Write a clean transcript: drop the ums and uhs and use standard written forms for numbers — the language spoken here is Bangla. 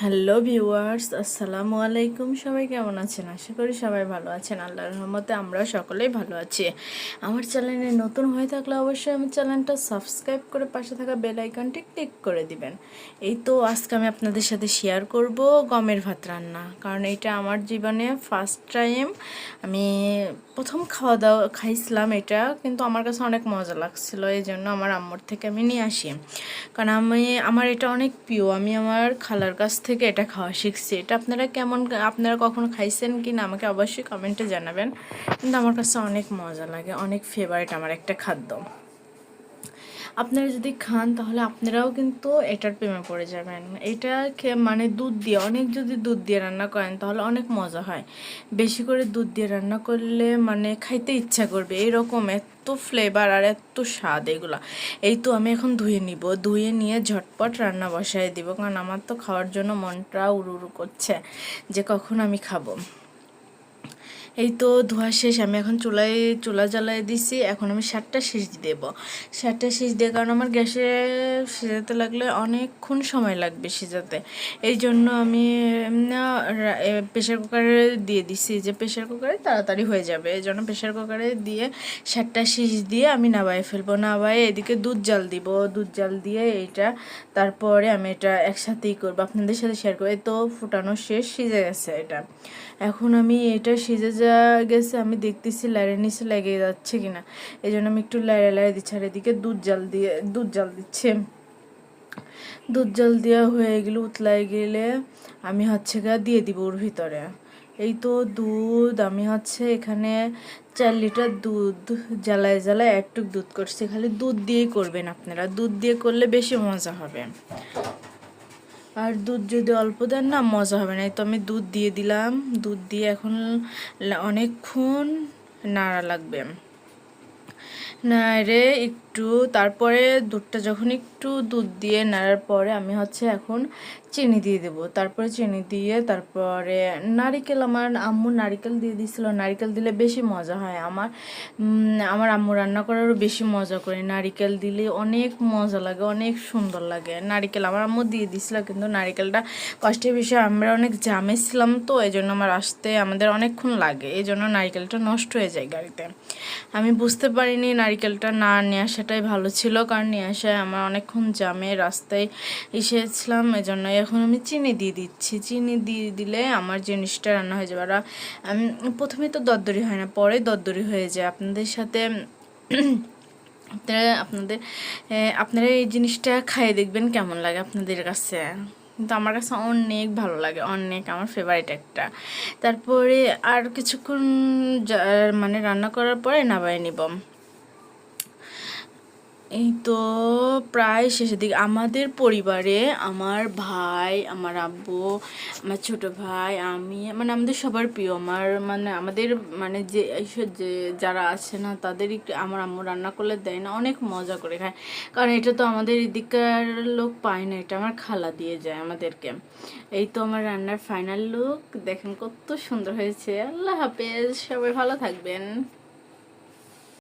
হ্যালো ভিউয়ার্স, আসসালামু আলাইকুম। সবাই কেমন আছেন? আশা করি সবাই ভালো আছেন। আল্লাহর রহমতে আমরা সকলেই ভালো আছি। আমার চ্যানেলে নতুন হয়ে থাকলে অবশ্যই আমার চ্যানেলটা সাবস্ক্রাইব করে পাশে থাকা বেল আইকনটি ক্লিক করে দিবেন। এই তো আজকে আমি আপনাদের সাথে শেয়ার করব গমের ভাত রান্না, কারণ এটা আমার জীবনে ফার্স্ট টাইম আমি প্রথম খাওয়া দাওয়া খাইছিলাম এটা, কিন্তু আমার কাছে অনেক মজা লাগছিল। এই জন্য আমার আম্মুর থেকে আমি নিয়ে আসি, কারণ আমার এটা অনেক প্রিয়। আমি আমার খালার কাছ থেকে এটা খাওয়া শিখছি। এটা আপনারা কখনো খাইছেন কি না আমাকে অবশ্যই কমেন্টে জানাবেন। কিন্তু আমার কাছে অনেক মজা লাগে, অনেক ফেভারিট আমার একটা খাদ্য। আপনারা যদি খান তাহলে আপনারাও কিন্তু এটার প্রেমে পড়ে যাবেন। এটা খেয়ে মানে দুধ দিয়ে, অনেক যদি দুধ দিয়ে রান্না করেন তাহলে অনেক মজা হয়। বেশি করে দুধ দিয়ে রান্না করলে মানে খাইতে ইচ্ছা করবে, এইরকম এত ফ্লেভার আর এত স্বাদ এগুলা। এই তো আমি এখন ধুয়ে নিব, ধুয়ে নিয়ে ঝটপট রান্না বসায় দিব, কারণ আমার তো খাওয়ার জন্য মনটা উড়ু উড়ু করছে যে কখন আমি খাবো। এই তো ধোয়া শেষ, আমি এখন চুলা জ্বালায় দিছি। এখন আমি 7টা সিজ দেব। 7টা সিজ দিয়ে, কারণ আমার গ্যাসে সিজাতে লাগলে অনেকক্ষণ সময় লাগবে সিজাতে। এই জন্য আমি প্রেশার কুকারে দিয়ে দিছি, যে প্রেশার কুকারে তাড়াতাড়ি হয়ে যাবে। এই জন্য প্রেশার কুকারে দিয়ে 7টা সিজ দিয়ে আমি নাবাই ফেলবো। নাবাই এদিকে দুধ জাল দিব, দুধ জাল দিয়ে এইটা তারপরে আমি এটা একসাথেই করবো, আপনাদের সাথে শেয়ার করবো। এই তো ফুটানো শেষ, সিজে গেছে এটা। এখন আমি এটা সিজে গেছে, আমি দেখতেছি লাইড়ের নিচে লেগে যাচ্ছে কিনা। এই জন্য আমি একটু লাইড়ে দিচ্ছি। আর এদিকে দুধ জাল দিচ্ছে। দুধ জাল দেওয়া হয়ে গেলে, উতলাই গেলে আমি হচ্ছে দিয়ে দিব ওর ভিতরে। এই তো দুধ আমি এখানে 4 লিটার দুধ জ্বালায় একটু দুধ করছি। খালি দুধ দিয়েই করবেন আপনারা, দুধ দিয়ে করলে বেশি মজা হবে। আর দুধ যদি অল্প দেন না, মজা হবে না। এই তো আমি দুধ দিয়ে দিলাম। দুধ দিয়ে এখন অনেকক্ষণ নাড়া লাগবে, নাড়ে একটু। তারপরে দুধটা যখন একটু দুধ দিয়ে নাড়ার পরে আমি এখন চিনি দিয়ে দেবো। তারপরে চিনি দিয়ে তারপরে নারিকেল, আমার আম্মু নারিকেল দিয়ে দিছিল। নারিকেল দিলে বেশি মজা হয়। আমার আম্মু রান্না করারও বেশি মজা করে, নারিকেল দিলে অনেক মজা লাগে, অনেক সুন্দর লাগে। নারিকেল আমার আম্মু দিয়ে দিছিল, কিন্তু নারিকেলটা কষ্টের বিষয়, আমরা অনেক জামে ছিলাম তো এই জন্য আমাদের অনেকক্ষণ লাগে, এই জন্য নারিকেলটা নষ্ট হয়ে যায় গাড়িতে। আমি বুঝতে পারিনি, নারিকেলটা না নিয়ে আসাটাই ভালো ছিল, কারণ নিয়ে আসায় আমার অনেকক্ষণ জামে রাস্তায় এসেছিলাম। এই জন্য এখন আমি চিনি দিয়ে দিচ্ছি। চিনি দিয়ে দিলে আমার জিনিসটা রান্না হয়ে যাবে। আর আমি প্রথমে তো দরদরি হয় না, পরে দরদরি হয়ে যায়। আপনাদের সাথে আপনারা এই জিনিসটা খাইয়ে দেখবেন কেমন লাগে আপনাদের কাছে। কিন্তু আমার কাছে অনেক ভালো লাগে, অনেক আমার ফেভারিট একটা। তারপরে আর কিছুক্ষণ মানে রান্না করার পরে নামাই নিব। এই তো প্রায় শেষের দিকে। আমাদের পরিবারে আমার ভাই, আমার আব্বু, আমার ছোট ভাই, আমি, মানে আমাদের সবার প্রিয়, আমাদের যে এইসব যে যারা আছে না তাদের একটু আমার আম্মু রান্না করলে দেয় না, অনেক মজা করে খায়। কারণ এটা তো আমাদের এদিককার লোক পায় না, এটা আমার খালা দিয়ে যায় আমাদেরকে। এই তো আমার রান্নার ফাইনাল লুক দেখেন, কত সুন্দর হয়েছে। আল্লাহ হাফেজ, সবাই ভালো থাকবেন।